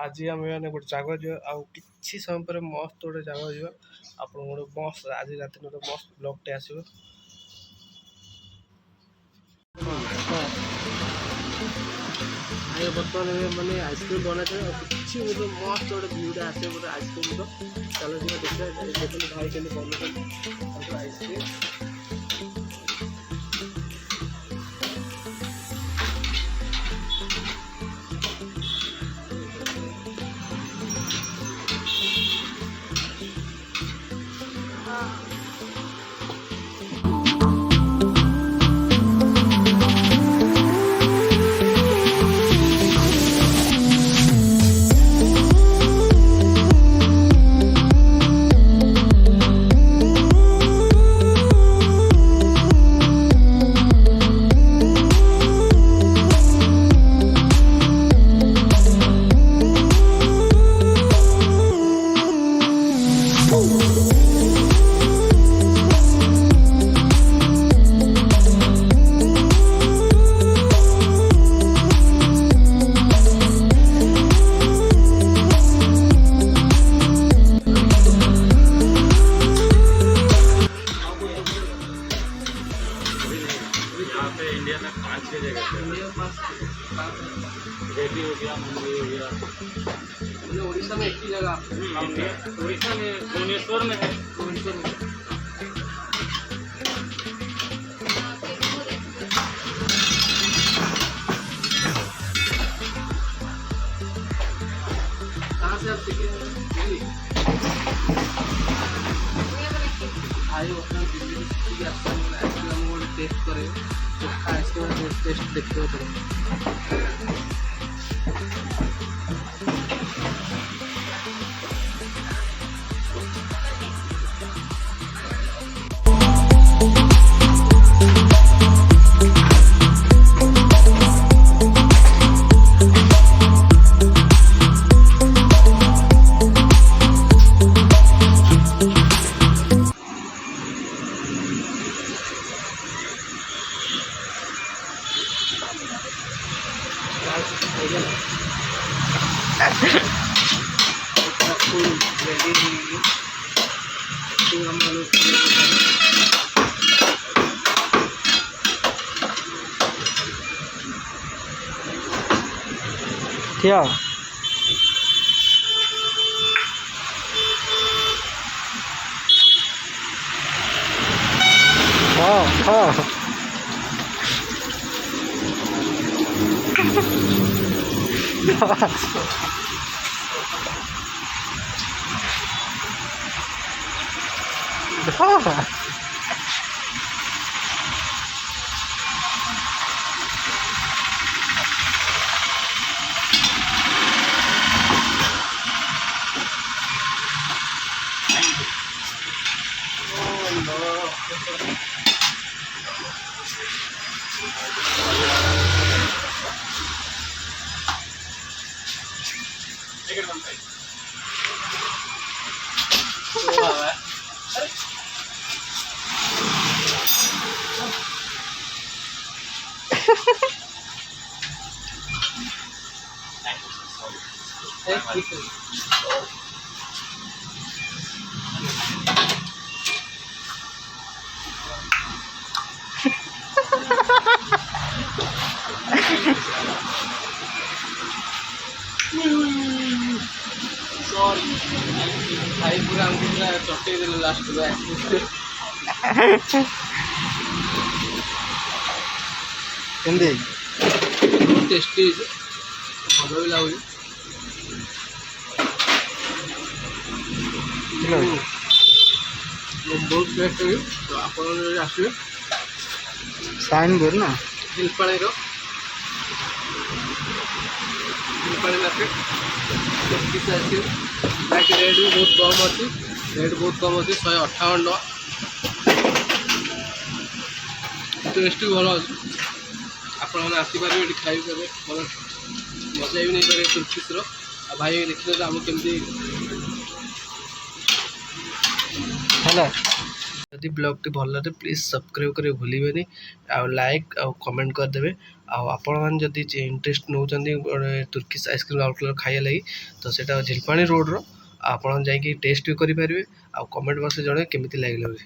आज आम मैंने गोटे जगह जा कि समय पर मस्त गोटे जगह जा आप गोटे मस्त आज रात गोटे मस्त ब्लॉगटे आस बर्तमान मैंने आइसक्रीम बना कि गोटे मस्त गोटे भ्यूटा आसे गोटे आइसक्रीम तो चलो देखा देखते भाई के बनाते आइसक्रीम इंडिया में 5-6 जगह रेडी हो गया, मुंबई हो गया, उड़ीसा में एक ही जगह उड़ीसा में भुवनेश्वर में है। कहाँ से आप सीखे भाई अपना आइसक्रीम टेस्ट करे आइसक्रीम टेस्ट देखते हो क्या हाँ हाँ हाँ भाई पूरा हमको पूरा चटे देले लास्ट में केंदे टेस्टी भल भी लगुच बहुत टेस्ट है तो आप आसवे साइन बोल ना हिलपाड़ी मार्केट आइसक्रीम बाकी रेट भी बहुत कम अच्छी रेट बहुत कम अच्छी 158 टका टेस्ट भी भल अच्छे आपण आसपारे ये खाई पारे भल मजा भी नहीं पारे तुर्किश्र भाई देखिए तो आम केमती है जदि ब्लॉग टी भल लगे प्लीज सब्सक्राइब करें भूलें आ लाइक आ कमेंट करदे आपण जदि इंटरेस्ट नौकरी गोटे तुर्किश आइसक्रीम राउरकेला खाया लगी तो सेटा झिलपाणी रोड रो, आपण जाइए टेस्ट भी करेंगे। आ कमेंट बॉक्स जड़े केमी लगे।